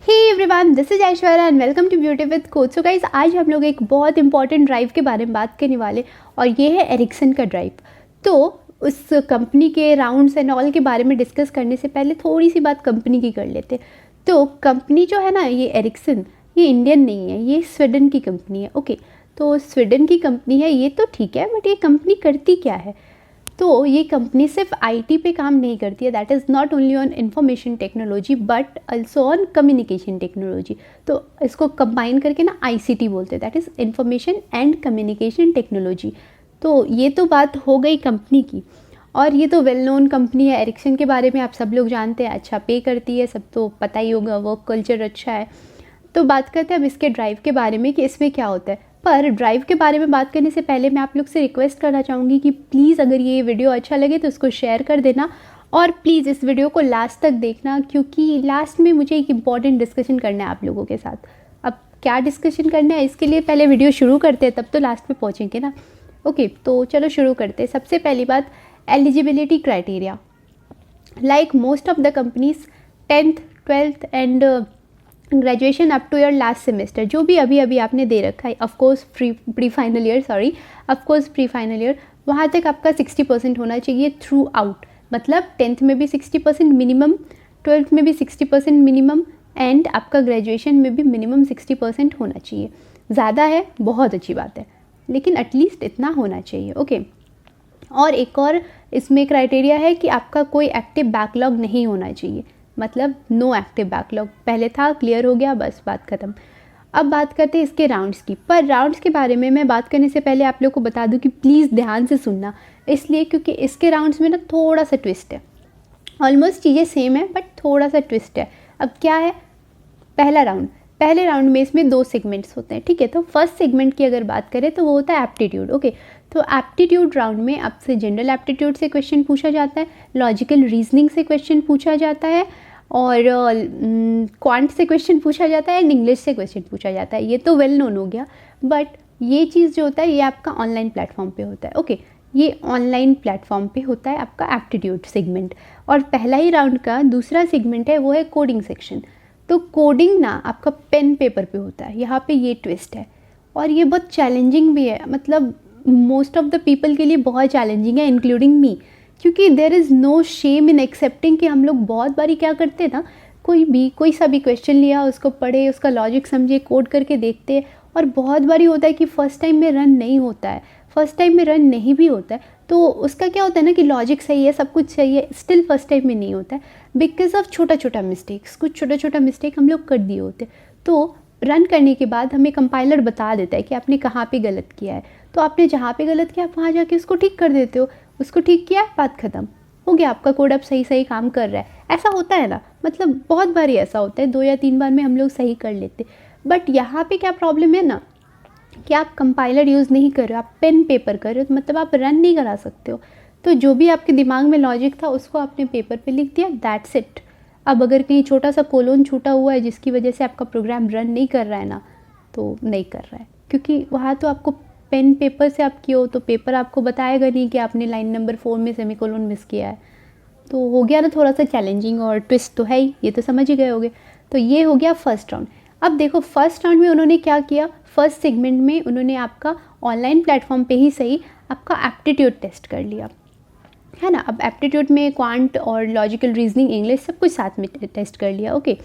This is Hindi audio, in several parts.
Hey everyone, this is Aishwarya and welcome to beauty with coach. So guys, आज हम लोग एक बहुत इंपॉर्टेंट ड्राइव के बारे में बात करने वाले और ये है एरिक्सन का ड्राइव। तो उस कंपनी के राउंड्स एंड ऑल के बारे में डिस्कस करने से पहले थोड़ी सी बात कंपनी की कर लेते। तो कंपनी जो है ना, ये एरिक्सन, ये इंडियन नहीं है, ये स्वीडन की कंपनी है। ओके, तो स्वीडन की कंपनी है ये तो ठीक है, बट ये कंपनी करती क्या है? तो ये कंपनी सिर्फ आईटी पे काम नहीं करती है, that is not only on information technology but also on communication technology. तो इसको कंबाइन करके ना आईसीटी बोलते हैं, that is information and communication technology. तो ये तो बात हो गई कंपनी की, और ये तो वेल नोन कंपनी है। एरिक्सन के बारे में आप सब लोग जानते हैं, अच्छा पे करती है, सब तो पता ही होगा, वर्क कल्चर अच्छा है। तो बात करते हैं अब इसके ड्राइव के बारे में कि इसमें क्या होता है। पर ड्राइव के बारे में बात करने से पहले मैं आप लोग से रिक्वेस्ट करना चाहूँगी कि प्लीज़ अगर ये वीडियो अच्छा लगे तो उसको शेयर कर देना, और प्लीज़ इस वीडियो को लास्ट तक देखना, क्योंकि लास्ट में मुझे एक इम्पॉर्टेंट डिस्कशन करना है आप लोगों के साथ। अब क्या डिस्कशन करना है इसके लिए पहले वीडियो शुरू करते हैं, तब तो लास्ट में पहुँचेंगे ना। ओके, तो चलो शुरू करते हैं। सबसे पहली बात, eligibility criteria. Like most of the companies 10th 12th and graduation up to your last semester, जो भी अभी अभी आपने दे रखा है, ऑफकोर्स प्री फाइनल ईयर, वहाँ तक आपका 60% होना चाहिए थ्रू आउट। मतलब 10th में भी 60% मिनिमम, 12th में भी 60% मिनिमम, एंड आपका ग्रेजुएशन में भी मिनिमम 60% होना चाहिए। ज़्यादा है बहुत अच्छी बात है, लेकिन एटलीस्ट इतना होना चाहिए। ओके, और एक और इसमें क्राइटेरिया है कि आपका कोई एक्टिव बैकलॉग नहीं होना चाहिए। मतलब नो एक्टिव बैकलॉग, पहले था, क्लियर हो गया, बस बात ख़त्म। अब बात करते हैं इसके राउंड्स की। पर राउंड्स के बारे में मैं बात करने से पहले आप लोग को बता दूं कि प्लीज़ ध्यान से सुनना, इसलिए क्योंकि इसके राउंड्स में ना थोड़ा सा ट्विस्ट है। ऑलमोस्ट चीज़ें सेम है बट थोड़ा सा ट्विस्ट है। अब क्या है? पहले राउंड में इसमें 2 सेगमेंट्स होते हैं, ठीक है। तो फर्स्ट सेगमेंट की अगर बात करें तो वो होता है एप्टीट्यूड। ओके, तो एप्टीट्यूड राउंड में आपसे जनरल एप्टीट्यूड से क्वेश्चन पूछा जाता है, लॉजिकल रीजनिंग से क्वेश्चन पूछा जाता है, और क्वांट से क्वेश्चन पूछा जाता है, एंड इंग्लिश से क्वेश्चन पूछा जाता है। ये तो वेल नोन हो गया, बट ये चीज़ जो होता है ये आपका ऑनलाइन प्लेटफॉर्म पे होता है। ओके, ये ऑनलाइन प्लेटफॉर्म पे होता है आपका एप्टीट्यूड सेगमेंट। और पहला ही राउंड का दूसरा सेगमेंट है, वो है कोडिंग सेक्शन। तो कोडिंग ना आपका पेन पेपर पे होता है, यहाँ पे ये ट्विस्ट है, और ये बहुत चैलेंजिंग भी है। मतलब मोस्ट ऑफ द पीपल के लिए बहुत चैलेंजिंग है, इंक्लूडिंग मी, क्योंकि there is no shame in accepting कि हम लोग बहुत बारी क्या करते हैं ना, कोई सा भी क्वेश्चन लिया, उसको पढ़े, उसका लॉजिक समझे, कोड करके देखते हैं, और बहुत बारी होता है कि फ़र्स्ट टाइम में रन नहीं होता है, फर्स्ट टाइम में रन नहीं भी होता है। तो उसका क्या होता है ना कि लॉजिक सही है, सब कुछ सही है, स्टिल फर्स्ट टाइम में नहीं होता है, बिकॉज ऑफ छोटा छोटा मिस्टेक हम लोग कर दिए होते हैं। तो रन करने के बाद हमें कंपाइलर बता देता है कि आपने कहाँ पे गलत किया है। तो आपने जहाँ पे गलत किया आप वहाँ जाके उसको ठीक कर देते हो, उसको ठीक किया, बात ख़त्म हो गया, आपका कोड अब सही काम कर रहा है। ऐसा होता है ना, मतलब बहुत बार ऐसा होता है, 2 या 3 बार में हम लोग सही कर लेते। बट यहाँ पे क्या प्रॉब्लम है ना कि आप कंपाइलर यूज़ नहीं कर रहे हो, आप पेन पेपर कर रहे हो, तो मतलब आप रन नहीं करा सकते हो। तो जो भी आपके दिमाग में लॉजिक था उसको आपने पेपर पे लिख दिया, दैट्स इट। अब अगर कहीं छोटा सा कोलोन छूटा हुआ है जिसकी वजह से आपका प्रोग्राम रन नहीं कर रहा है ना, तो नहीं कर रहा है, क्योंकि वहाँ तो आपको पेन पेपर से आप किया हो, तो पेपर आपको बताएगा नहीं कि आपने लाइन नंबर 4 में सेमीकोलन मिस किया है। तो हो गया ना थोड़ा सा चैलेंजिंग, और ट्विस्ट तो है ही, ये तो समझ ही गए होगे। तो ये हो गया फर्स्ट राउंड। अब देखो फर्स्ट राउंड में उन्होंने क्या किया, फर्स्ट सेगमेंट में उन्होंने आपका ऑनलाइन प्लेटफॉर्म पे ही सही आपका एप्टीट्यूड टेस्ट कर लिया, है ना। अब एप्टीट्यूड में क्वांट और लॉजिकल रीजनिंग, इंग्लिश सब कुछ साथ में टेस्ट कर लिया। ओके,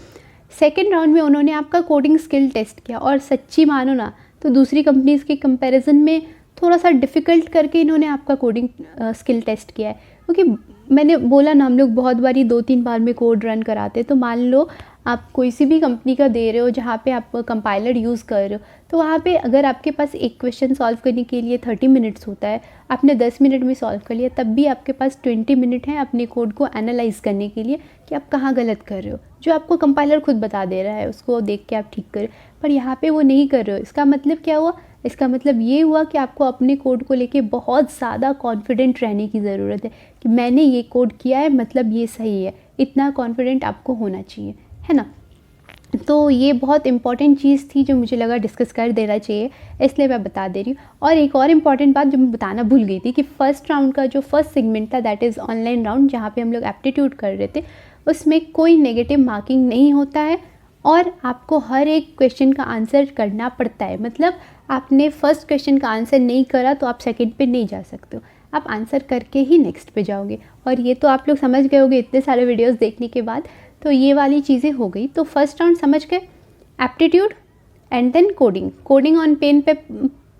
सेकेंड राउंड में उन्होंने आपका कोडिंग स्किल टेस्ट किया, और सच्ची मानो ना तो दूसरी कंपनीज़ के कंपैरिजन में थोड़ा सा डिफ़िकल्ट करके इन्होंने आपका कोडिंग स्किल टेस्ट किया है। क्योंकि मैंने बोला ना, हम लोग बहुत बारी 2-3 बार में कोड रन कराते। तो मान लो आप कोई सी भी कंपनी का दे रहे हो जहाँ पे आप कंपाइलर यूज़ कर रहे हो, तो वहाँ पे अगर आपके पास एक क्वेश्चन सॉल्व करने के लिए 30 मिनट्स होता है, आपने 10 मिनट में सॉल्व कर लिया, तब भी आपके पास 20 मिनट है अपने कोड को एनालाइज करने के लिए कि आप कहाँ गलत कर रहे हो, जो आपको कंपाइलर खुद बता दे रहा है, उसको देख के आप ठीक करें। पर यहाँ पे वो नहीं कर रहे हो। इसका मतलब क्या हुआ? इसका मतलब ये हुआ कि आपको अपने कोड को लेके बहुत ज़्यादा कॉन्फिडेंट रहने की ज़रूरत है कि मैंने ये कोड किया है, मतलब ये सही है। इतना कॉन्फिडेंट आपको होना चाहिए, है ना। तो ये बहुत इंपॉर्टेंट चीज़ थी जो मुझे लगा डिस्कस कर देना चाहिए, इसलिए मैं बता दे रही हूँ। और एक और इम्पॉर्टेंट बात जो मैं बताना भूल गई थी कि फर्स्ट राउंड का जो फर्स्ट सेगमेंट था, दैट इज़ ऑनलाइन राउंड, जहाँ पे हम लोग एप्टीट्यूड कर रहे थे, उसमें कोई नेगेटिव मार्किंग नहीं होता है, और आपको हर एक क्वेश्चन का आंसर करना पड़ता है। मतलब आपने फर्स्ट क्वेश्चन का आंसर नहीं करा तो आप सेकंड पे नहीं जा सकते हो, आप आंसर करके ही नेक्स्ट पे जाओगे। और ये तो आप लोग समझ गए होंगे इतने सारे वीडियोस देखने के बाद। तो ये वाली चीज़ें हो गई। तो फर्स्ट राउंड समझ गए, aptitude and then coding, coding on pen पे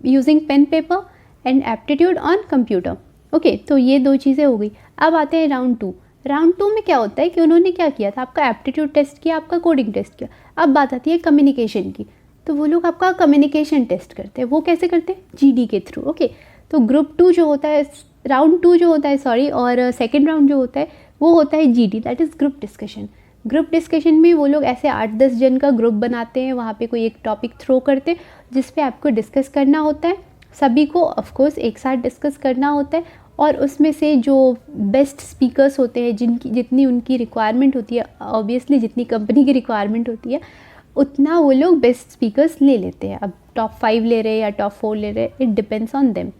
using pen paper and aptitude on computer. Okay, तो ये दो चीज़ें हो गई। अब आते हैं राउंड 2। राउंड 2 में क्या होता है कि उन्होंने क्या किया था, आपका एप्टीट्यूड टेस्ट किया, आपका कोडिंग टेस्ट किया। अब बात आती है कम्युनिकेशन की, तो वो लोग आपका कम्युनिकेशन टेस्ट करते हैं। वो कैसे करते हैं, जीडी के थ्रू। ओके, तो ग्रुप 2 जो होता है, राउंड 2 जो होता है सॉरी, और सेकेंड राउंड जो होता है वो होता है GD, that is group discussion. Group discussion में वो लोग ऐसे 8-10 जन का ग्रुप बनाते हैं, वहाँ पे कोई एक टॉपिक थ्रो करते हैं जिस पे आपको डिस्कस करना होता है, सभी को ऑफकोर्स एक साथ डिस्कस करना होता है। और उसमें से जो बेस्ट स्पीकर्स होते हैं, जिनकी जितनी उनकी रिक्वायरमेंट होती है, ऑब्वियसली जितनी कंपनी की रिक्वायरमेंट होती है उतना वो लोग बेस्ट स्पीकर्स ले लेते हैं। अब टॉप 5 ले रहे हैं या टॉप 4 ले रहे हैं, इट डिपेंड्स ऑन देम।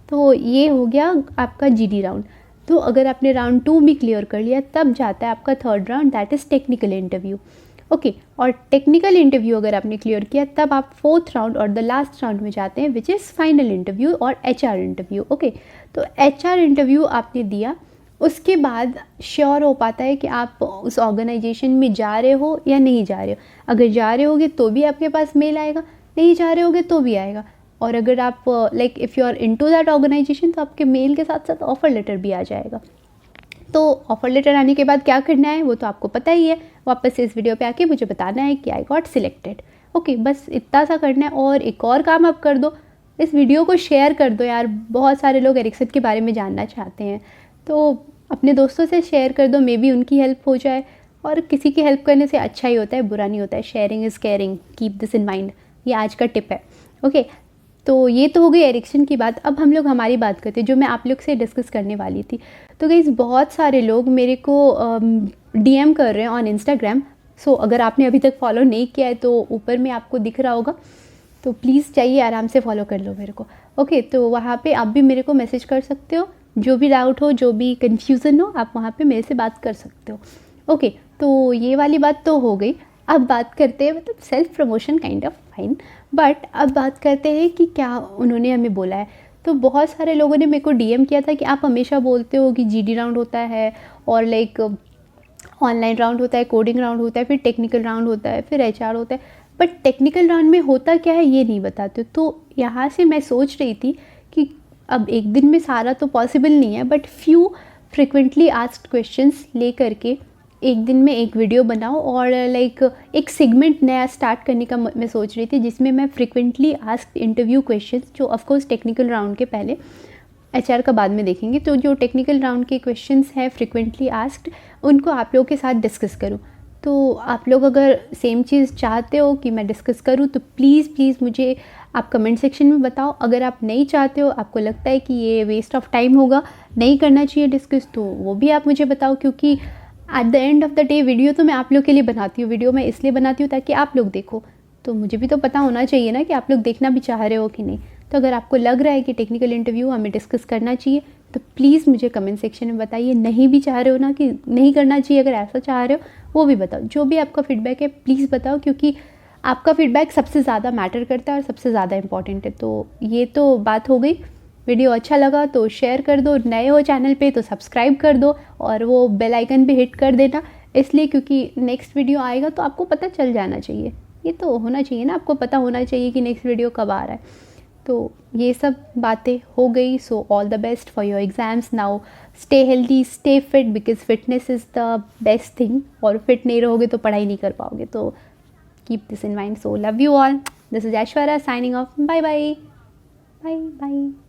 तो ये हो गया आपका जीडी राउंड। तो अगर आपने राउंड 2 भी क्लियर कर लिया तब जाता है आपका third round, that is technical interview. Okay, और टेक्निकल इंटरव्यू अगर आपने क्लियर किया तब आप फोर्थ राउंड और द लास्ट राउंड में जाते हैं, विच इज़ फाइनल इंटरव्यू और एचआर इंटरव्यू। ओके, तो एचआर इंटरव्यू आपने दिया, उसके बाद श्योर हो पाता है कि आप उस ऑर्गेनाइजेशन में जा रहे हो या नहीं जा रहे हो। अगर जा रहे होगे तो भी आपके पास मेल आएगा, नहीं जा रहे होगे तो भी आएगा। और अगर आप like if you are into that organization तो आपके मेल के साथ साथ ऑफर लेटर भी आ जाएगा। तो ऑफर लेटर आने के बाद क्या करना है वो तो आपको पता ही है, वापस से इस वीडियो पे आके मुझे बताना है कि आई गॉट सिलेक्टेड। ओके, बस इतना सा करना है। और एक और काम आप कर दो, इस वीडियो को शेयर कर दो यार, बहुत सारे लोग एरिक्सन के बारे में जानना चाहते हैं, तो अपने दोस्तों से शेयर कर दो, मे बी उनकी हेल्प हो जाए। और किसी की हेल्प करने से अच्छा ही होता है, बुरा नहीं होता है। Sharing is caring, keep this in mind, ये आज का टिप है। ओके, तो ये तो हो गई एरिक्सन की बात। अब हम लोग हमारी बात करते हैं जो मैं आप लोग से डिस्कस करने वाली थी। तो गाइस बहुत सारे लोग मेरे को डीएम कर रहे हैं ऑन इंस्टाग्राम। सो अगर आपने अभी तक फॉलो नहीं किया है तो ऊपर में आपको दिख रहा होगा, तो प्लीज़ चाहिए आराम से फॉलो कर लो मेरे को। ओके, तो वहाँ पे आप भी मेरे को मैसेज कर सकते हो, जो भी डाउट हो, जो भी कन्फ्यूज़न हो, आप वहाँ पे मेरे से बात कर सकते हो। ओके, तो ये वाली बात तो हो गई। अब बात करते हैं, मतलब self promotion kind of fine, but अब बात करते हैं कि क्या उन्होंने हमें बोला है। तो बहुत सारे लोगों ने मेरे को डीएम किया था कि आप हमेशा बोलते हो कि जीडी राउंड होता है और लाइक ऑनलाइन राउंड होता है, कोडिंग राउंड होता है, फिर टेक्निकल राउंड होता है, फिर एचआर होता है, बट टेक्निकल राउंड में होता क्या है ये नहीं बताते। तो यहाँ से मैं सोच रही थी कि अब एक दिन में सारा तो पॉसिबल नहीं है, but few frequently asked questions ले करके एक दिन में एक वीडियो बनाओ और लाइक एक सेगमेंट नया स्टार्ट करने का मैं सोच रही थी, जिसमें मैं फ्रिक्वेंटली आस्क्ड इंटरव्यू क्वेश्चंस, जो ऑफकोर्स टेक्निकल राउंड के पहले, एचआर का बाद में देखेंगे, तो जो टेक्निकल राउंड के क्वेश्चंस हैं फ्रिक्वेंटली आस्क्ड, उनको आप लोगों के साथ डिस्कस करूँ। तो आप लोग अगर सेम चीज़ चाहते हो कि मैं डिस्कस करूँ तो प्लीज़ मुझे आप कमेंट सेक्शन में बताओ। अगर आप नहीं चाहते हो, आपको लगता है कि ये वेस्ट ऑफ टाइम होगा, नहीं करना चाहिए डिस्कस, तो वो भी आप मुझे बताओ। क्योंकि at the end of the day video तो मैं आप लोग के लिए बनाती हूँ, वीडियो मैं इसलिए बनाती हूँ ताकि आप लोग देखो, तो मुझे भी तो पता होना चाहिए ना कि आप लोग देखना भी चाह रहे हो कि नहीं। तो अगर आपको लग रहा है कि टेक्निकल इंटरव्यू हमें डिस्कस करना चाहिए तो प्लीज़ मुझे कमेंट सेक्शन में बताइए। नहीं भी चाह रहे हो ना कि नहीं करना चाहिए, अगर ऐसा चाह रहे हो वो भी बताओ। जो भी आपका फीडबैक है प्लीज़ बताओ, क्योंकि आपका फीडबैक सबसे ज़्यादा मैटर करता है और सबसे ज़्यादा इंपॉर्टेंट है। तो ये तो बात हो गई। वीडियो अच्छा लगा तो शेयर कर दो, नए हो चैनल पे तो सब्सक्राइब कर दो और वो बेल आइकन पे हिट कर देना, इसलिए क्योंकि नेक्स्ट वीडियो आएगा तो आपको पता चल जाना चाहिए। ये तो होना चाहिए ना, आपको पता होना चाहिए कि नेक्स्ट वीडियो कब आ रहा है। तो ये सब बातें हो गई। So all the best for your exams. Now stay healthy, stay fit, because fitness is the best thing. और फिट नहीं रहोगे तो पढ़ाई नहीं कर पाओगे। तो keep this in mind. So love you all. This is Aishwarya signing off. Bye bye bye bye.